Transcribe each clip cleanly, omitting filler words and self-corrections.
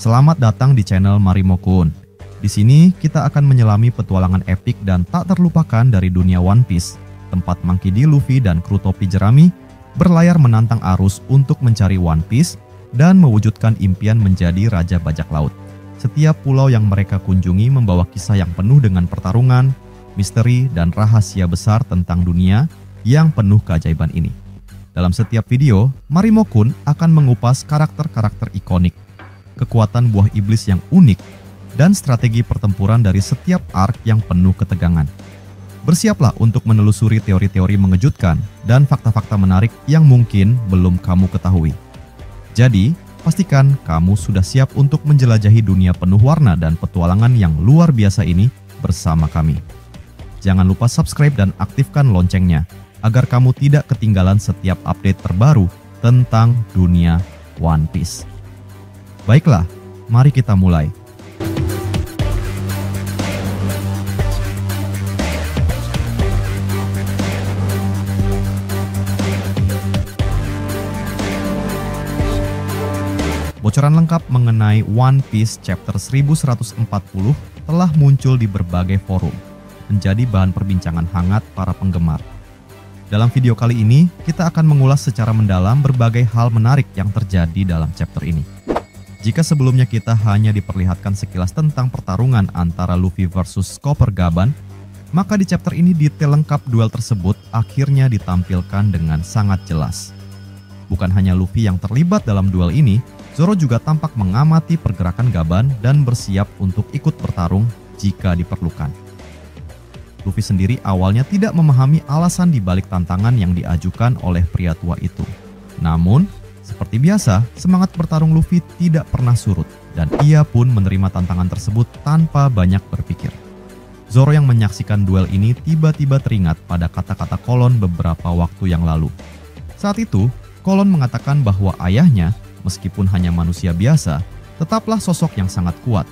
Selamat datang di channel Marimo-kun. Di sini kita akan menyelami petualangan epik dan tak terlupakan dari dunia One Piece, tempat Monkey D. Luffy dan kru topi jerami berlayar menantang arus untuk mencari One Piece dan mewujudkan impian menjadi Raja Bajak Laut. Setiap pulau yang mereka kunjungi membawa kisah yang penuh dengan pertarungan, misteri, dan rahasia besar tentang dunia yang penuh keajaiban ini. Dalam setiap video, Marimo-kun akan mengupas karakter-karakter ikonik, kekuatan buah iblis yang unik, dan strategi pertempuran dari setiap arc yang penuh ketegangan. Bersiaplah untuk menelusuri teori-teori mengejutkan dan fakta-fakta menarik yang mungkin belum kamu ketahui. Jadi, pastikan kamu sudah siap untuk menjelajahi dunia penuh warna dan petualangan yang luar biasa ini bersama kami. Jangan lupa subscribe dan aktifkan loncengnya agar kamu tidak ketinggalan setiap update terbaru tentang dunia One Piece. Baiklah, mari kita mulai. Bocoran lengkap mengenai One Piece Chapter 1140 telah muncul di berbagai forum, menjadi bahan perbincangan hangat para penggemar. Dalam video kali ini, kita akan mengulas secara mendalam berbagai hal menarik yang terjadi dalam chapter ini. Jika sebelumnya kita hanya diperlihatkan sekilas tentang pertarungan antara Luffy versus Chopper Gaban, maka di chapter ini detail lengkap duel tersebut akhirnya ditampilkan dengan sangat jelas. Bukan hanya Luffy yang terlibat dalam duel ini, Zoro juga tampak mengamati pergerakan Gaban dan bersiap untuk ikut bertarung jika diperlukan. Luffy sendiri awalnya tidak memahami alasan dibalik tantangan yang diajukan oleh pria tua itu. Namun, seperti biasa, semangat bertarung Luffy tidak pernah surut dan ia pun menerima tantangan tersebut tanpa banyak berpikir. Zoro yang menyaksikan duel ini tiba-tiba teringat pada kata-kata Kolon beberapa waktu yang lalu. Saat itu, Kolon mengatakan bahwa ayahnya, meskipun hanya manusia biasa, tetaplah sosok yang sangat kuat.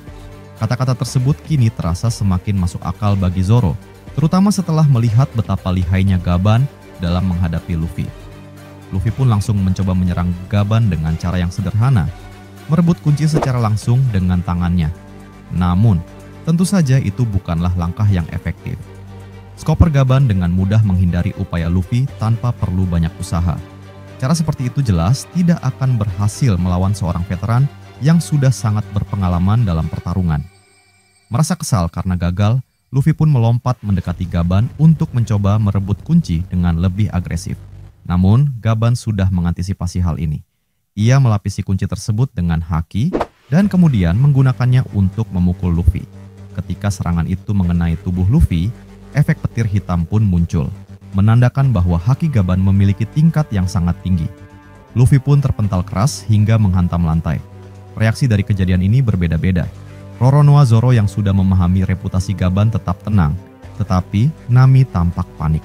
Kata-kata tersebut kini terasa semakin masuk akal bagi Zoro, terutama setelah melihat betapa lihainya Gaban dalam menghadapi Luffy. Luffy pun langsung mencoba menyerang Gaban dengan cara yang sederhana, merebut kunci secara langsung dengan tangannya. Namun, tentu saja itu bukanlah langkah yang efektif. Chopper Gaban dengan mudah menghindari upaya Luffy tanpa perlu banyak usaha. Cara seperti itu jelas tidak akan berhasil melawan seorang veteran yang sudah sangat berpengalaman dalam pertarungan. Merasa kesal karena gagal, Luffy pun melompat mendekati Gaban untuk mencoba merebut kunci dengan lebih agresif. Namun, Gaban sudah mengantisipasi hal ini. Ia melapisi kunci tersebut dengan haki dan kemudian menggunakannya untuk memukul Luffy. Ketika serangan itu mengenai tubuh Luffy, efek petir hitam pun muncul, menandakan bahwa haki Gaban memiliki tingkat yang sangat tinggi. Luffy pun terpental keras hingga menghantam lantai. Reaksi dari kejadian ini berbeda-beda. Roronoa Zoro yang sudah memahami reputasi Gaban tetap tenang, tetapi Nami tampak panik.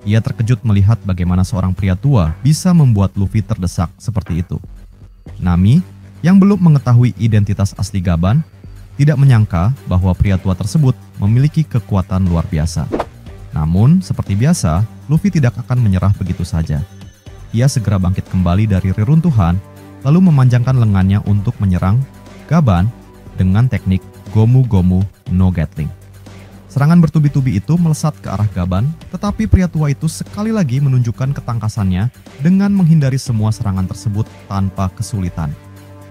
Ia terkejut melihat bagaimana seorang pria tua bisa membuat Luffy terdesak seperti itu. Nami, yang belum mengetahui identitas asli Gaban, tidak menyangka bahwa pria tua tersebut memiliki kekuatan luar biasa. Namun, seperti biasa, Luffy tidak akan menyerah begitu saja. Ia segera bangkit kembali dari reruntuhan, lalu memanjangkan lengannya untuk menyerang Gaban dengan teknik Gomu Gomu no Gatling. Serangan bertubi-tubi itu melesat ke arah Gaban, tetapi pria tua itu sekali lagi menunjukkan ketangkasannya dengan menghindari semua serangan tersebut tanpa kesulitan.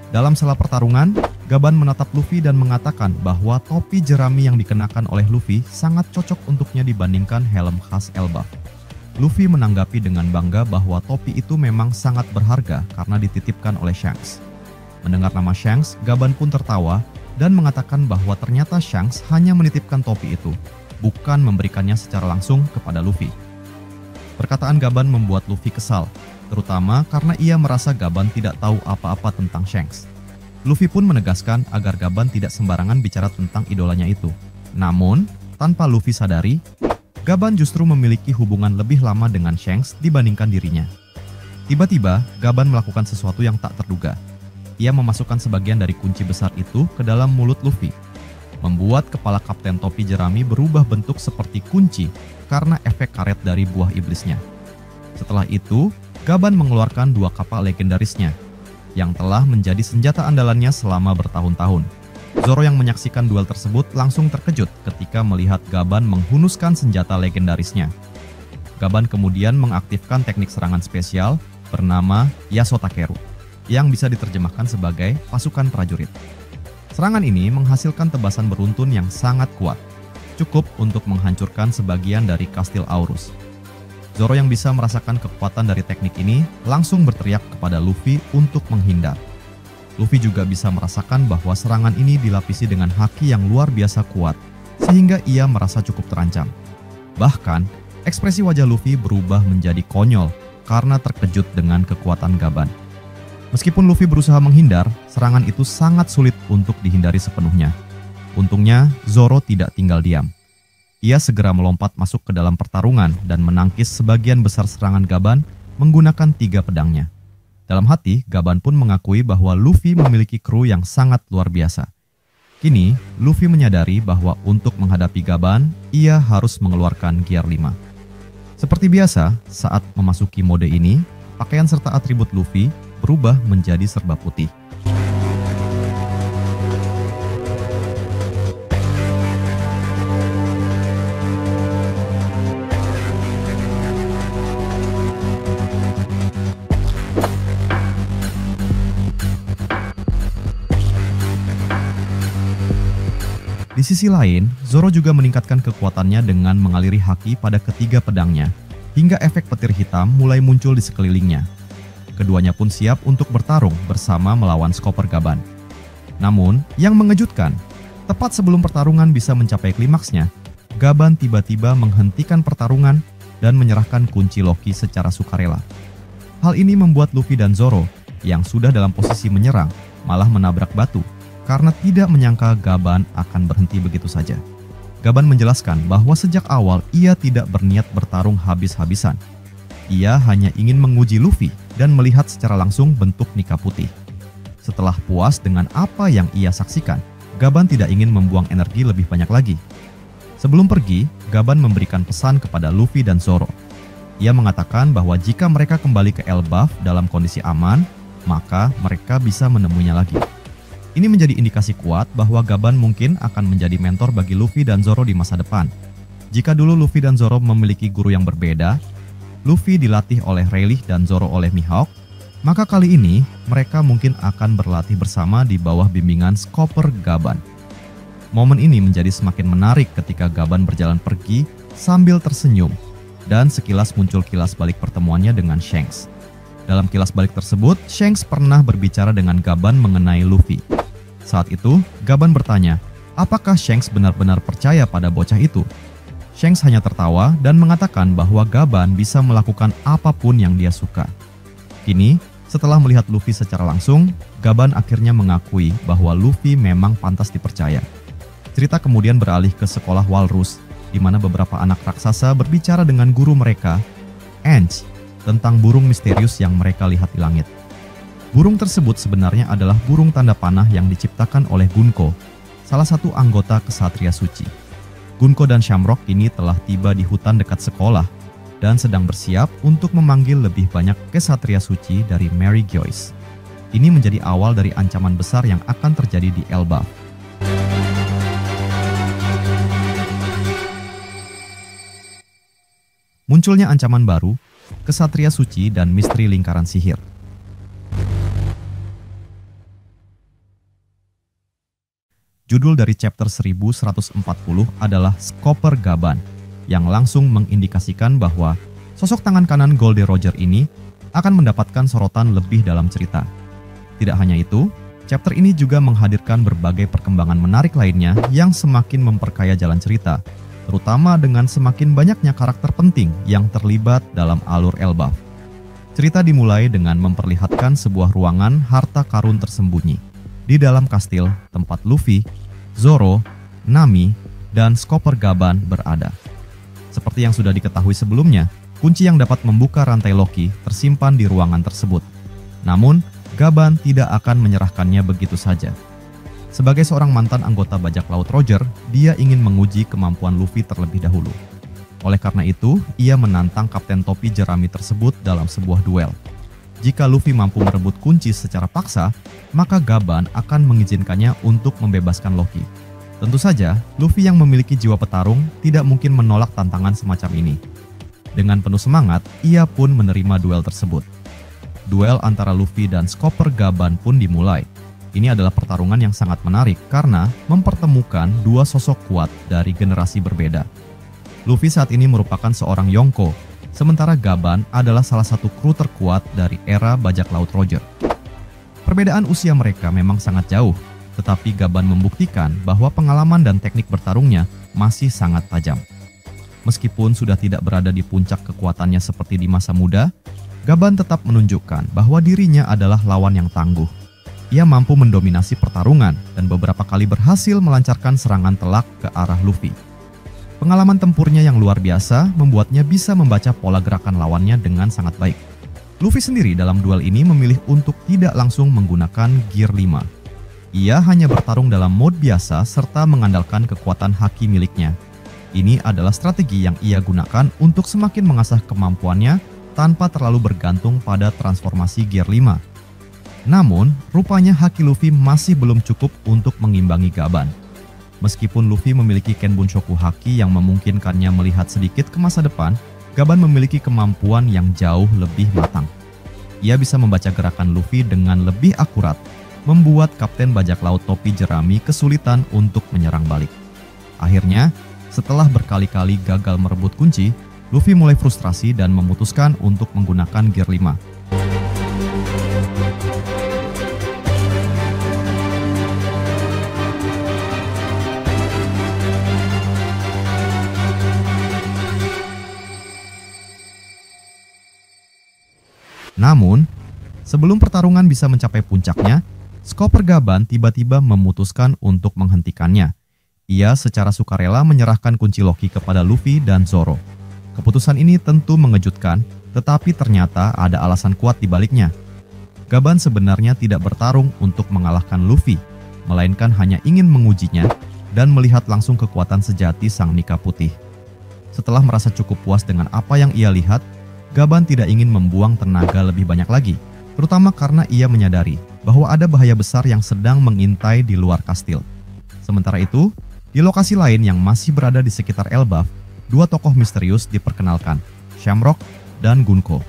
Dalam sela pertarungan, Gaban menatap Luffy dan mengatakan bahwa topi jerami yang dikenakan oleh Luffy sangat cocok untuknya dibandingkan helm khas Elbaf. Luffy menanggapi dengan bangga bahwa topi itu memang sangat berharga karena dititipkan oleh Shanks. Mendengar nama Shanks, Gaban pun tertawa dan mengatakan bahwa ternyata Shanks hanya menitipkan topi itu, bukan memberikannya secara langsung kepada Luffy. Perkataan Gaban membuat Luffy kesal, terutama karena ia merasa Gaban tidak tahu apa-apa tentang Shanks. Luffy pun menegaskan agar Gaban tidak sembarangan bicara tentang idolanya itu. Namun, tanpa Luffy sadari, Gaban justru memiliki hubungan lebih lama dengan Shanks dibandingkan dirinya. Tiba-tiba, Gaban melakukan sesuatu yang tak terduga. Ia memasukkan sebagian dari kunci besar itu ke dalam mulut Luffy, membuat kepala Kapten Topi Jerami berubah bentuk seperti kunci karena efek karet dari buah iblisnya. Setelah itu, Gaban mengeluarkan dua kapal legendarisnya, yang telah menjadi senjata andalannya selama bertahun-tahun. Zoro yang menyaksikan duel tersebut langsung terkejut ketika melihat Gaban menghunuskan senjata legendarisnya. Gaban kemudian mengaktifkan teknik serangan spesial bernama Yasotakeru, yang bisa diterjemahkan sebagai pasukan prajurit. Serangan ini menghasilkan tebasan beruntun yang sangat kuat, cukup untuk menghancurkan sebagian dari kastil Aurus. Zoro yang bisa merasakan kekuatan dari teknik ini langsung berteriak kepada Luffy untuk menghindar. Luffy juga bisa merasakan bahwa serangan ini dilapisi dengan haki yang luar biasa kuat, sehingga ia merasa cukup terancam. Bahkan, ekspresi wajah Luffy berubah menjadi konyol karena terkejut dengan kekuatan Gaban. Meskipun Luffy berusaha menghindar, serangan itu sangat sulit untuk dihindari sepenuhnya. Untungnya, Zoro tidak tinggal diam. Ia segera melompat masuk ke dalam pertarungan dan menangkis sebagian besar serangan Gaban menggunakan 3 pedangnya. Dalam hati, Gaban pun mengakui bahwa Luffy memiliki kru yang sangat luar biasa. Kini, Luffy menyadari bahwa untuk menghadapi Gaban, ia harus mengeluarkan Gear 5. Seperti biasa, saat memasuki mode ini, pakaian serta atribut Luffy berubah menjadi serba putih. Di sisi lain, Zoro juga meningkatkan kekuatannya dengan mengaliri haki pada ketiga pedangnya, hingga efek petir hitam mulai muncul di sekelilingnya. Keduanya pun siap untuk bertarung bersama melawan Skopper Gaban. Namun, yang mengejutkan, tepat sebelum pertarungan bisa mencapai klimaksnya, Gaban tiba-tiba menghentikan pertarungan dan menyerahkan kunci Loki secara sukarela. Hal ini membuat Luffy dan Zoro, yang sudah dalam posisi menyerang, malah menabrak batu, karena tidak menyangka Gaban akan berhenti begitu saja. Gaban menjelaskan bahwa sejak awal ia tidak berniat bertarung habis-habisan. Ia hanya ingin menguji Luffy dan melihat secara langsung bentuk Nika putih. Setelah puas dengan apa yang ia saksikan, Gaban tidak ingin membuang energi lebih banyak lagi. Sebelum pergi, Gaban memberikan pesan kepada Luffy dan Zoro. Ia mengatakan bahwa jika mereka kembali ke Elbaf dalam kondisi aman, maka mereka bisa menemuinya lagi. Ini menjadi indikasi kuat bahwa Gaban mungkin akan menjadi mentor bagi Luffy dan Zoro di masa depan. Jika dulu Luffy dan Zoro memiliki guru yang berbeda, Luffy dilatih oleh Rayleigh dan Zoro oleh Mihawk, maka kali ini mereka mungkin akan berlatih bersama di bawah bimbingan Skopper Gaban. Momen ini menjadi semakin menarik ketika Gaban berjalan pergi sambil tersenyum, dan sekilas muncul kilas balik pertemuannya dengan Shanks. Dalam kilas balik tersebut, Shanks pernah berbicara dengan Gaban mengenai Luffy. Saat itu, Gaban bertanya, apakah Shanks benar-benar percaya pada bocah itu? Shanks hanya tertawa dan mengatakan bahwa Gaban bisa melakukan apapun yang dia suka. Kini, setelah melihat Luffy secara langsung, Gaban akhirnya mengakui bahwa Luffy memang pantas dipercaya. Cerita kemudian beralih ke sekolah Walrus, di mana beberapa anak raksasa berbicara dengan guru mereka, Ange, tentang burung misterius yang mereka lihat di langit. Burung tersebut sebenarnya adalah burung tanda panah yang diciptakan oleh Gunko, salah satu anggota Ksatria Suci. Gunko dan Shamrock kini telah tiba di hutan dekat sekolah dan sedang bersiap untuk memanggil lebih banyak Ksatria Suci dari Mary Joyce. Ini menjadi awal dari ancaman besar yang akan terjadi di Elbaf. Munculnya ancaman baru, Ksatria Suci dan misteri lingkaran sihir. Judul dari chapter 1140 adalah Skopper Gaban, yang langsung mengindikasikan bahwa sosok tangan kanan Goldie Roger ini akan mendapatkan sorotan lebih dalam cerita. Tidak hanya itu, chapter ini juga menghadirkan berbagai perkembangan menarik lainnya yang semakin memperkaya jalan cerita, terutama dengan semakin banyaknya karakter penting yang terlibat dalam alur Elbaf. Cerita dimulai dengan memperlihatkan sebuah ruangan harta karun tersembunyi di dalam kastil tempat Luffy, Zoro, Nami, dan Skopper Gaban berada. Seperti yang sudah diketahui sebelumnya, kunci yang dapat membuka rantai Loki tersimpan di ruangan tersebut. Namun, Gaban tidak akan menyerahkannya begitu saja. Sebagai seorang mantan anggota bajak laut Roger, dia ingin menguji kemampuan Luffy terlebih dahulu. Oleh karena itu, ia menantang Kapten Topi Jerami tersebut dalam sebuah duel. Jika Luffy mampu merebut kunci secara paksa, maka Gaban akan mengizinkannya untuk membebaskan Loki. Tentu saja, Luffy yang memiliki jiwa petarung tidak mungkin menolak tantangan semacam ini. Dengan penuh semangat, ia pun menerima duel tersebut. Duel antara Luffy dan Chopper Gaban pun dimulai. Ini adalah pertarungan yang sangat menarik karena mempertemukan dua sosok kuat dari generasi berbeda. Luffy saat ini merupakan seorang Yonko, sementara Gaban adalah salah satu kru terkuat dari era bajak laut Roger. Perbedaan usia mereka memang sangat jauh, tetapi Gaban membuktikan bahwa pengalaman dan teknik bertarungnya masih sangat tajam. Meskipun sudah tidak berada di puncak kekuatannya seperti di masa muda, Gaban tetap menunjukkan bahwa dirinya adalah lawan yang tangguh. Ia mampu mendominasi pertarungan dan beberapa kali berhasil melancarkan serangan telak ke arah Luffy. Pengalaman tempurnya yang luar biasa membuatnya bisa membaca pola gerakan lawannya dengan sangat baik. Luffy sendiri dalam duel ini memilih untuk tidak langsung menggunakan Gear 5. Ia hanya bertarung dalam mode biasa serta mengandalkan kekuatan haki miliknya. Ini adalah strategi yang ia gunakan untuk semakin mengasah kemampuannya tanpa terlalu bergantung pada transformasi Gear 5. Namun, rupanya haki Luffy masih belum cukup untuk mengimbangi Gaban. Meskipun Luffy memiliki Kenbunshoku haki yang memungkinkannya melihat sedikit ke masa depan, Gaban memiliki kemampuan yang jauh lebih matang. Ia bisa membaca gerakan Luffy dengan lebih akurat, membuat Kapten Bajak Laut Topi Jerami kesulitan untuk menyerang balik. Akhirnya, setelah berkali-kali gagal merebut kunci, Luffy mulai frustrasi dan memutuskan untuk menggunakan Gear 5. Namun, sebelum pertarungan bisa mencapai puncaknya, Chopper Gaban tiba-tiba memutuskan untuk menghentikannya. Ia secara sukarela menyerahkan kunci Loki kepada Luffy dan Zoro. Keputusan ini tentu mengejutkan, tetapi ternyata ada alasan kuat di baliknya. Gaban sebenarnya tidak bertarung untuk mengalahkan Luffy, melainkan hanya ingin mengujinya dan melihat langsung kekuatan sejati sang Nika Putih. Setelah merasa cukup puas dengan apa yang ia lihat, Gaban tidak ingin membuang tenaga lebih banyak lagi, terutama karena ia menyadari bahwa ada bahaya besar yang sedang mengintai di luar kastil. Sementara itu, di lokasi lain yang masih berada di sekitar Elbaf, dua tokoh misterius diperkenalkan, Shamrock dan Gunko.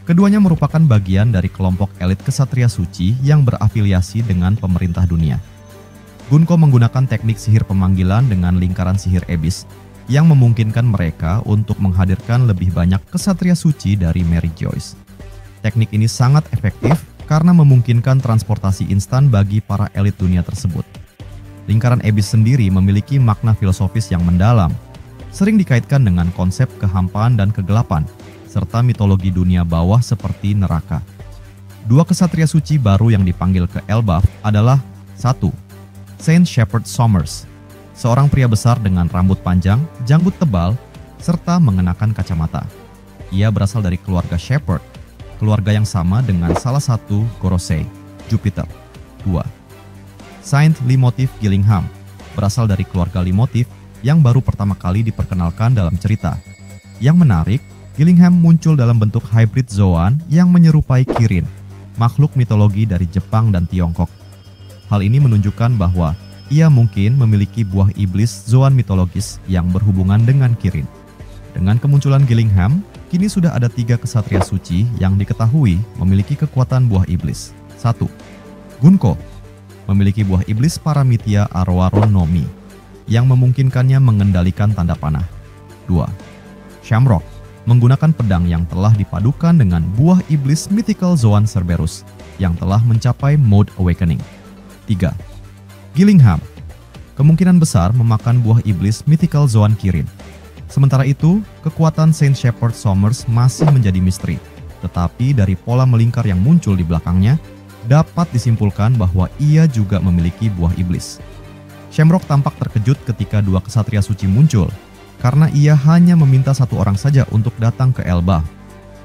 Keduanya merupakan bagian dari kelompok elit kesatria suci yang berafiliasi dengan pemerintah dunia. Gunko menggunakan teknik sihir pemanggilan dengan lingkaran sihir Abyss yang memungkinkan mereka untuk menghadirkan lebih banyak kesatria suci dari Mary Joyce. Teknik ini sangat efektif karena memungkinkan transportasi instan bagi para elit dunia tersebut. Lingkaran Abyss sendiri memiliki makna filosofis yang mendalam, sering dikaitkan dengan konsep kehampaan dan kegelapan, serta mitologi dunia bawah seperti neraka. Dua kesatria suci baru yang dipanggil ke Elbaf adalah 1. Saint Shepard Sommers, seorang pria besar dengan rambut panjang, janggut tebal, serta mengenakan kacamata. Ia berasal dari keluarga Shepard, keluarga yang sama dengan salah satu Gorosei, Jupiter. 2. Saint Lemotif Gillingham, berasal dari keluarga Lemotif yang baru pertama kali diperkenalkan dalam cerita. Yang menarik, Gillingham muncul dalam bentuk hybrid Zoan yang menyerupai Kirin, makhluk mitologi dari Jepang dan Tiongkok. Hal ini menunjukkan bahwa ia mungkin memiliki buah iblis Zoan mitologis yang berhubungan dengan Kirin. Dengan kemunculan Gillingham, kini sudah ada 3 kesatria suci yang diketahui memiliki kekuatan buah iblis. 1. Gunko memiliki buah iblis Paramitya Aroaron no Mi yang memungkinkannya mengendalikan tanda panah. 2. Shamrock menggunakan pedang yang telah dipadukan dengan buah iblis Mythical Zoan Cerberus yang telah mencapai mode awakening. 3. Gillingham kemungkinan besar memakan buah iblis Mythical Zoan Kirin. Sementara itu, kekuatan Saint Shepard Sommers masih menjadi misteri, tetapi dari pola melingkar yang muncul di belakangnya, dapat disimpulkan bahwa ia juga memiliki buah iblis. Shamrock tampak terkejut ketika 2 kesatria suci muncul, karena ia hanya meminta 1 orang saja untuk datang ke Elbaf.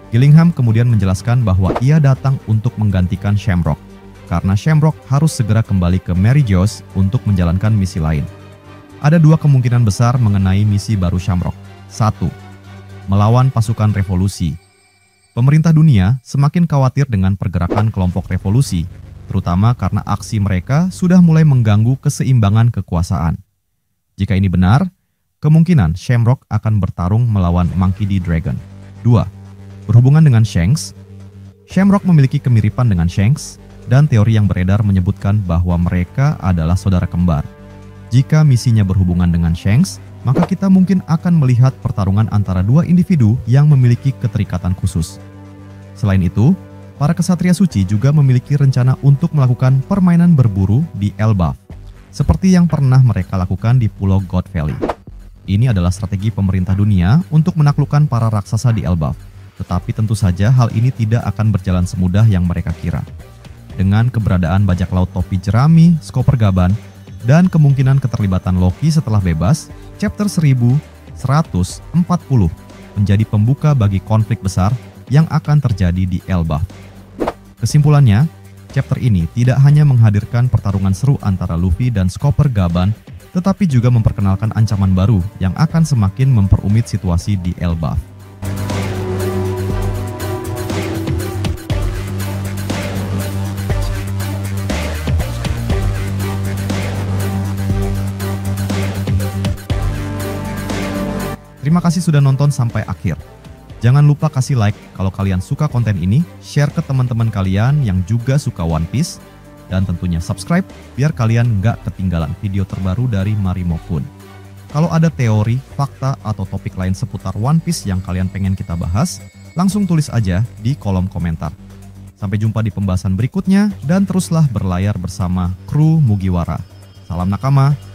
Gillingham kemudian menjelaskan bahwa ia datang untuk menggantikan Shamrock, karena Shamrock harus segera kembali ke Mary Joyce untuk menjalankan misi lain. Ada 2 kemungkinan besar mengenai misi baru Shamrock. 1. Melawan pasukan revolusi. Pemerintah dunia semakin khawatir dengan pergerakan kelompok revolusi, terutama karena aksi mereka sudah mulai mengganggu keseimbangan kekuasaan. Jika ini benar, kemungkinan Shamrock akan bertarung melawan Monkey D. Dragon. 2. Berhubungan dengan Shanks, Shamrock memiliki kemiripan dengan Shanks, dan teori yang beredar menyebutkan bahwa mereka adalah saudara kembar. Jika misinya berhubungan dengan Shanks, maka kita mungkin akan melihat pertarungan antara dua individu yang memiliki keterikatan khusus. Selain itu, para kesatria suci juga memiliki rencana untuk melakukan permainan berburu di Elbaf, seperti yang pernah mereka lakukan di Pulau God Valley. Ini adalah strategi pemerintah dunia untuk menaklukkan para raksasa di Elbaf, tetapi tentu saja hal ini tidak akan berjalan semudah yang mereka kira. Dengan keberadaan bajak laut topi jerami, Skopper Gaban, dan kemungkinan keterlibatan Loki setelah bebas, chapter 1140 menjadi pembuka bagi konflik besar yang akan terjadi di Elbaf. Kesimpulannya, chapter ini tidak hanya menghadirkan pertarungan seru antara Luffy dan Skopper Gaban, tetapi juga memperkenalkan ancaman baru yang akan semakin memperumit situasi di Elbaf. Terima kasih sudah nonton sampai akhir. Jangan lupa kasih like kalau kalian suka konten ini, share ke teman-teman kalian yang juga suka One Piece, dan tentunya subscribe biar kalian nggak ketinggalan video terbaru dari Marimo Kun. Kalau ada teori, fakta, atau topik lain seputar One Piece yang kalian pengen kita bahas, langsung tulis aja di kolom komentar. Sampai jumpa di pembahasan berikutnya, dan teruslah berlayar bersama kru Mugiwara. Salam nakama.